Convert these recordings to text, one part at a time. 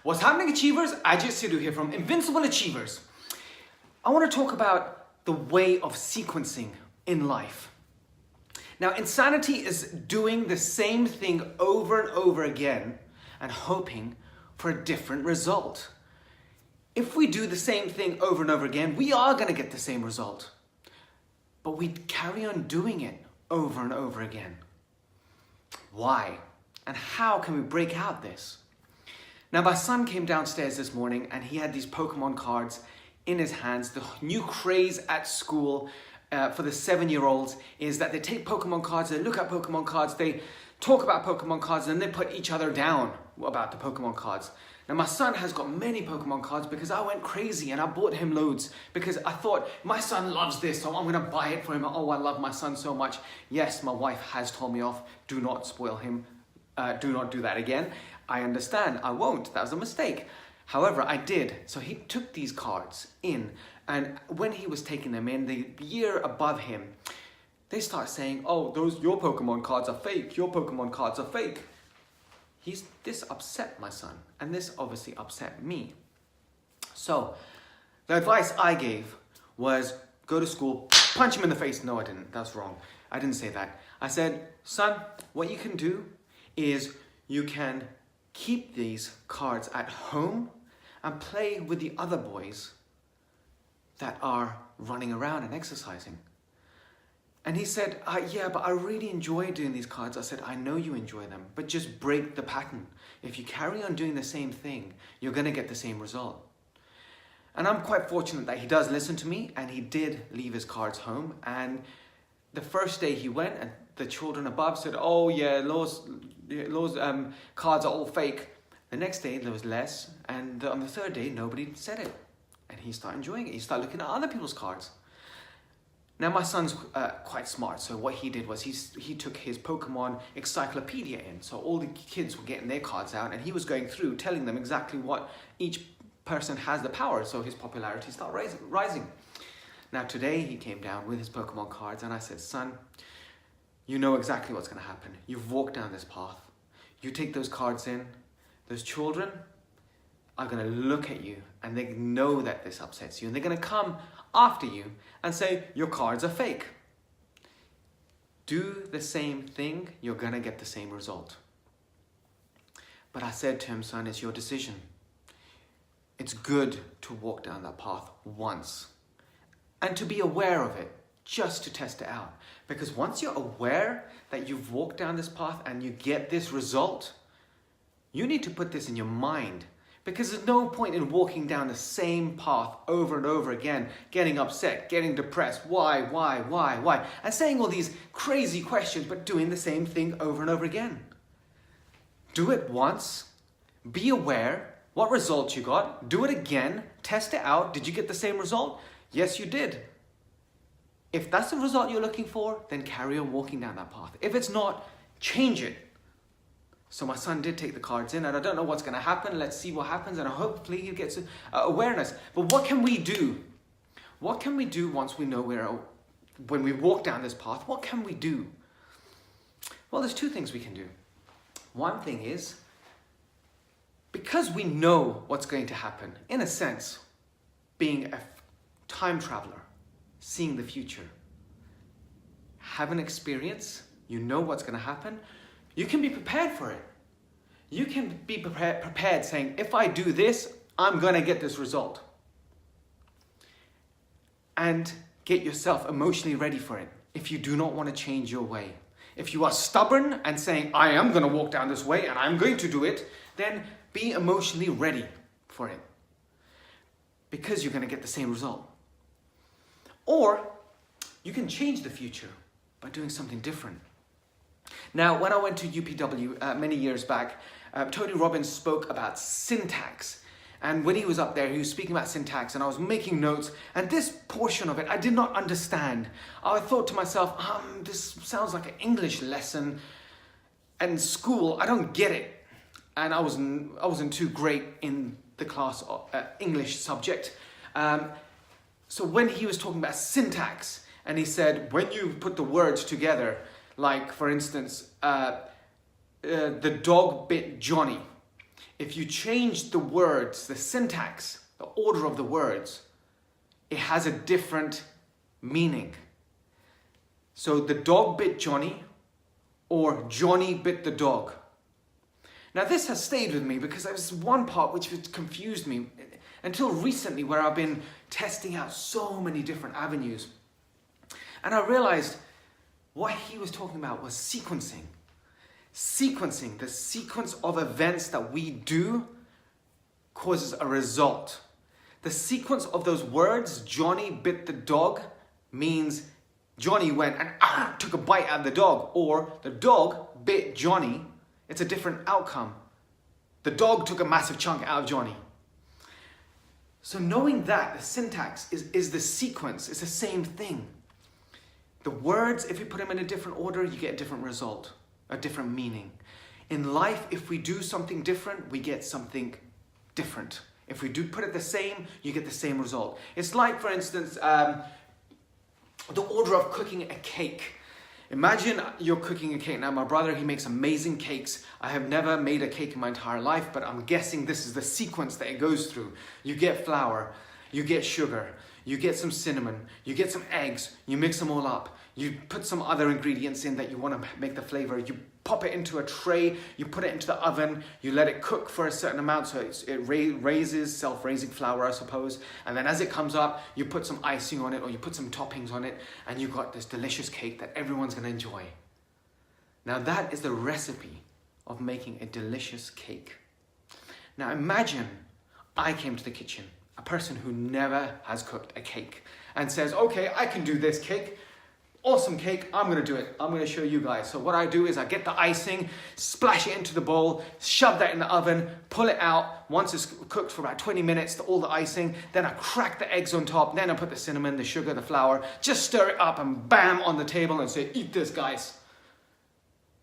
What's happening, Achievers? Ajit Sidhu here from Invincible Achievers. I want to talk about the way of sequencing in life. Now, insanity is doing the same thing over and over again and hoping for a different result. If we do the same thing over and over again, we are going to get the same result. But we carry on doing it over and over again. Why? And how can we break out this? Now, my son came downstairs this morning and he had these Pokemon cards in his hands. The new craze at school for the 7-year-olds is that they take Pokemon cards, they look at Pokemon cards, they talk about Pokemon cards, and they put each other down about the Pokemon cards. Now, my son has got many Pokemon cards because I went crazy and I bought him loads because I thought, my son loves this, so I'm going to buy it for him. Oh, I love my son so much. Yes, my wife has told me off. Do not spoil him. Do not do that again. I understand. I won't. That was a mistake. However, I did. So he took these cards in, and when he was taking them in, the year above him, they start saying, oh, your Pokemon cards are fake. Your Pokemon cards are fake. This upset my son, and this obviously upset me. So the advice I gave was go to school, punch him in the face. No, I didn't. That's wrong. I didn't say that. I said, son, what you can do is you can keep these cards at home and play with the other boys that are running around and exercising. And he said, yeah, but I really enjoy doing these cards. I said, I know you enjoy them, but just break the pattern. If you carry on doing the same thing, you're going to get the same result. And I'm quite fortunate that he does listen to me, and he did leave his cards home. And the first day he went, and the children above said, oh yeah, Law's cards are all fake. The next day there was less, and on the third day nobody said it, and he started enjoying it. He started looking at other people's cards. Now, my son's quite smart, so what he did was he took his Pokemon encyclopedia in, so all the kids were getting their cards out, and he was going through telling them exactly what each person has the power, so his popularity started rising. Now today he came down with his Pokemon cards, and I said, son, you know exactly what's going to happen. You've walked down this path. You take those cards in, those children are going to look at you and they know that this upsets you, and they're going to come after you and say, your cards are fake. Do the same thing, you're going to get the same result. But I said to him, son, it's your decision. It's good to walk down that path once and to be aware of it, just to test it out. Because once you're aware that you've walked down this path and you get this result, you need to put this in your mind, because there's no point in walking down the same path over and over again, getting upset, getting depressed, why, and saying all these crazy questions, but doing the same thing over and over again. Do it once, be aware what result you got, do it again, test it out. Did you get the same result? Yes, you did. If that's the result you're looking for, then carry on walking down that path. If it's not, change it. So my son did take the cards in, and I don't know what's going to happen. Let's see what happens, and hopefully he gets awareness. But what can we do? What can we do once we know when we walk down this path? What can we do? Well, there's two things we can do. One thing is, because we know what's going to happen, in a sense, being a time traveler, seeing the future, have an experience, you know what's going to happen, you can be prepared for it. You can be prepared saying, if I do this, I'm going to get this result. And get yourself emotionally ready for it if you do not want to change your way. If you are stubborn and saying, I am going to walk down this way and I'm going to do it, then be emotionally ready for it, because you're going to get the same result. Or you can change the future by doing something different. Now, when I went to UPW many years back, Tony Robbins spoke about syntax. And when he was up there, he was speaking about syntax, and I was making notes. And this portion of it, I did not understand. I thought to myself, this sounds like an English lesson. And in school, I don't get it. And I wasn't too great in the class English subject. So when he was talking about syntax, and he said, when you put the words together, like for instance, the dog bit Johnny. if you change the words, the syntax, the order of the words, it has a different meaning. So the dog bit Johnny, or Johnny bit the dog. Now this has stayed with me because there was one part which confused me until recently, where I've been testing out so many different avenues. And I realized what he was talking about was sequencing. Sequencing, the sequence of events that we do causes a result. The sequence of those words, Johnny bit the dog, means Johnny went and took a bite out of the dog, or the dog bit Johnny. It's a different outcome. The dog took a massive chunk out of Johnny. So knowing that, the syntax is the sequence, it's the same thing. The words, if you put them in a different order, you get a different result, a different meaning. In life, if we do something different, we get something different. If we do put it the same, you get the same result. It's like, for instance, the order of cooking a cake. Imagine you're cooking a cake. Now, my brother, he makes amazing cakes. I have never made a cake in my entire life, but I'm guessing this is the sequence that it goes through. You get flour, you get sugar, you get some cinnamon, you get some eggs, you mix them all up. You put some other ingredients in that you want to make the flavor. You pop it into a tray, you put it into the oven, you let it cook for a certain amount so it raises, self-raising flour, I suppose. And then as it comes up, you put some icing on it, or you put some toppings on it, and you've got this delicious cake that everyone's going to enjoy. Now that is the recipe of making a delicious cake. Now imagine I came to the kitchen, a person who never has cooked a cake, and says, okay, I can do this cake. Awesome cake, I'm gonna do it. I'm gonna show you guys. So what I do is I get the icing, splash it into the bowl, shove that in the oven, pull it out. Once it's cooked for about 20 minutes, all the icing, then I crack the eggs on top, then I put the cinnamon, the sugar, the flour, just stir it up and bam on the table and say, eat this, guys.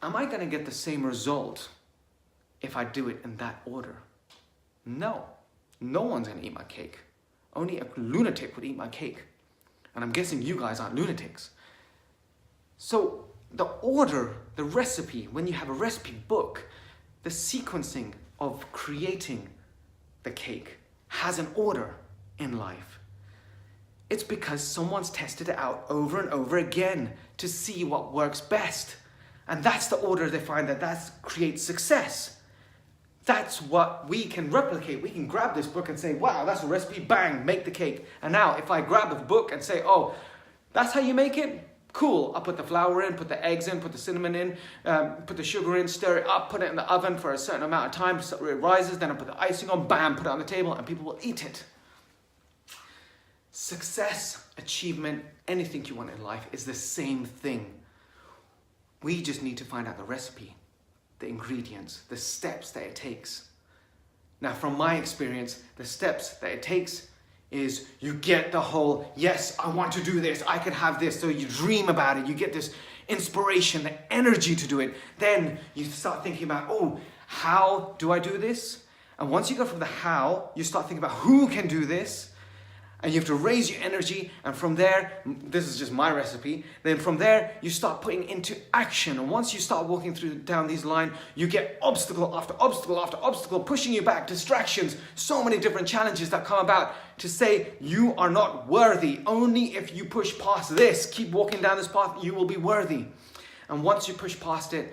Am I gonna get the same result if I do it in that order? No, no one's gonna eat my cake. Only a lunatic would eat my cake. And I'm guessing you guys aren't lunatics. So the order, the recipe, when you have a recipe book, the sequencing of creating the cake has an order in life. It's because someone's tested it out over and over again to see what works best. And that's the order they find that creates success. That's what we can replicate. We can grab this book and say, wow, that's a recipe, bang, make the cake. And now if I grab the book and say, oh, that's how you make it? Cool, I'll put the flour in, put the eggs in, put the cinnamon in, put the sugar in, stir it up, put it in the oven for a certain amount of time so it rises, then I put the icing on, bam, put it on the table, and people will eat it. Success, achievement, anything you want in life is the same thing. We just need to find out the recipe, the ingredients, the steps that it takes. Now, from my experience, the steps that it takes is you get the whole, yes, I want to do this, I can have this. So you dream about it, you get this inspiration, the energy to do it. Then you start thinking about, oh, how do I do this? And once you go from the how, you start thinking about who can do this. And you have to raise your energy, and from there, this is just my recipe, then from there, you start putting into action. And once you start walking down these lines, you get obstacle after obstacle after obstacle, pushing you back, distractions, so many different challenges that come about to say you are not worthy. Only if you push past this, keep walking down this path, you will be worthy. And once you push past it,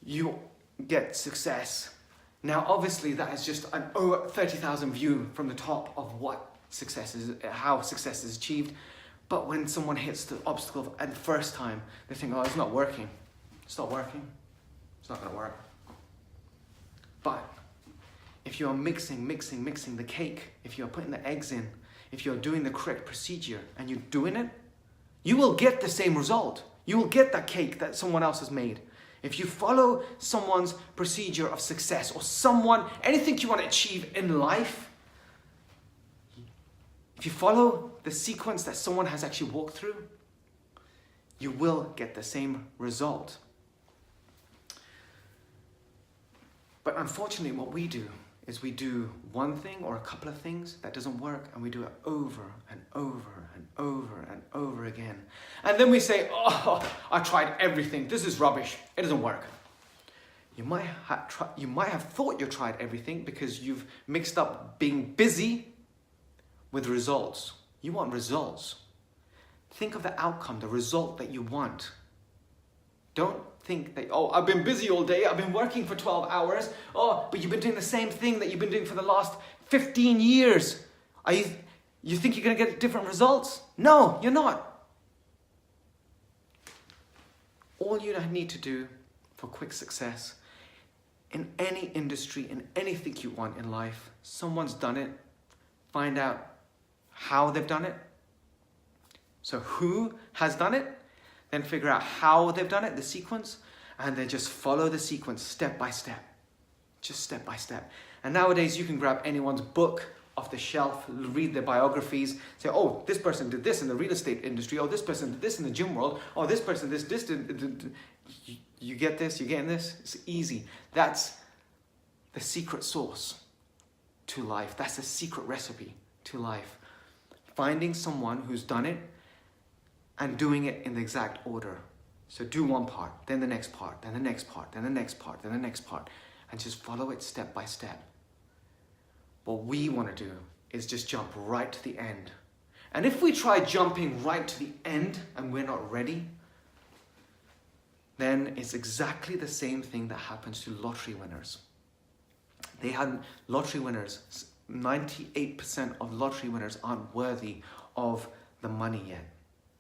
you get success. Now, obviously, that is just an over 30,000 view from the top of what success is, how success is achieved. But when someone hits the obstacle at the first time, they think, oh, it's not working. It's not working. It's not going to work. But if you're mixing the cake, if you're putting the eggs in, if you're doing the correct procedure and you're doing it, you will get the same result. You will get that cake that someone else has made. If you follow someone's procedure of success, or anything you want to achieve in life, if you follow the sequence that someone has actually walked through, you will get the same result. But unfortunately, what we do is we do one thing or a couple of things that doesn't work, and we do it over and over and over and over again. And then we say, oh, I tried everything. This is rubbish. It doesn't work. You might have thought you tried everything because you've mixed up being busy with results. You want results. Think of the outcome, the result that you want. Don't think that, oh, I've been busy all day, I've been working for 12 hours, oh, but you've been doing the same thing that you've been doing for the last 15 years. You think you're going to get different results? No, you're not. All you need to do for quick success in any industry, in anything you want in life, someone's done it. Find out how they've done it. So who has done it? Then figure out how they've done it, the sequence, and then just follow the sequence step by step. Just step by step. And nowadays you can grab anyone's book off the shelf, read their biographies, say, oh, this person did this in the real estate industry, oh, this person did this in the gym world, oh, this person did this. You get this? You getting this? It's easy. That's the secret sauce to life. That's the secret recipe to life. Finding someone who's done it and doing it in the exact order. So do one part, then the next part, then the next part, then the next part, then the next part, and just follow it step by step. What we want to do is just jump right to the end. And if we try jumping right to the end and we're not ready, then it's exactly the same thing that happens to lottery winners. They had lottery winners, 98% of lottery winners aren't worthy of the money yet.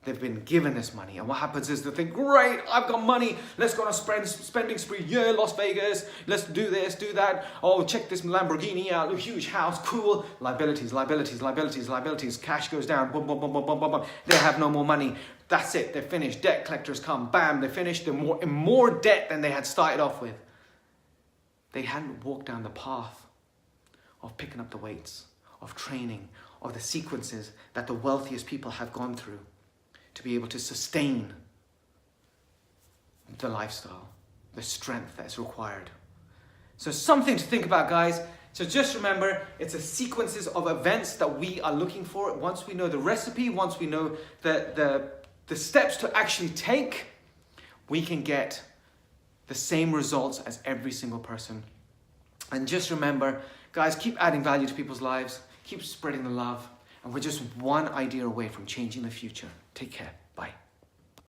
They've been given this money, and what happens is they think, great, I've got money, let's go on a spending spree, yeah, Las Vegas, let's do this, do that, oh, check this Lamborghini out, a huge house, cool, liabilities, liabilities, liabilities, liabilities, cash goes down, boom, boom, boom, boom, boom, boom, boom, they have no more money, that's it, they're finished, debt collectors come, bam, they're finished, they're in more debt than they had started off with. They hadn't walked down the path of picking up the weights, of training, of the sequences that the wealthiest people have gone through to be able to sustain the lifestyle, the strength that's required. So something to think about, guys. So just remember, it's a sequences of events that we are looking for. Once we know the recipe, once we know the steps to actually take, we can get the same results as every single person. And just remember, guys, keep adding value to people's lives, keep spreading the love, and we're just one idea away from changing the future. Take care. Bye.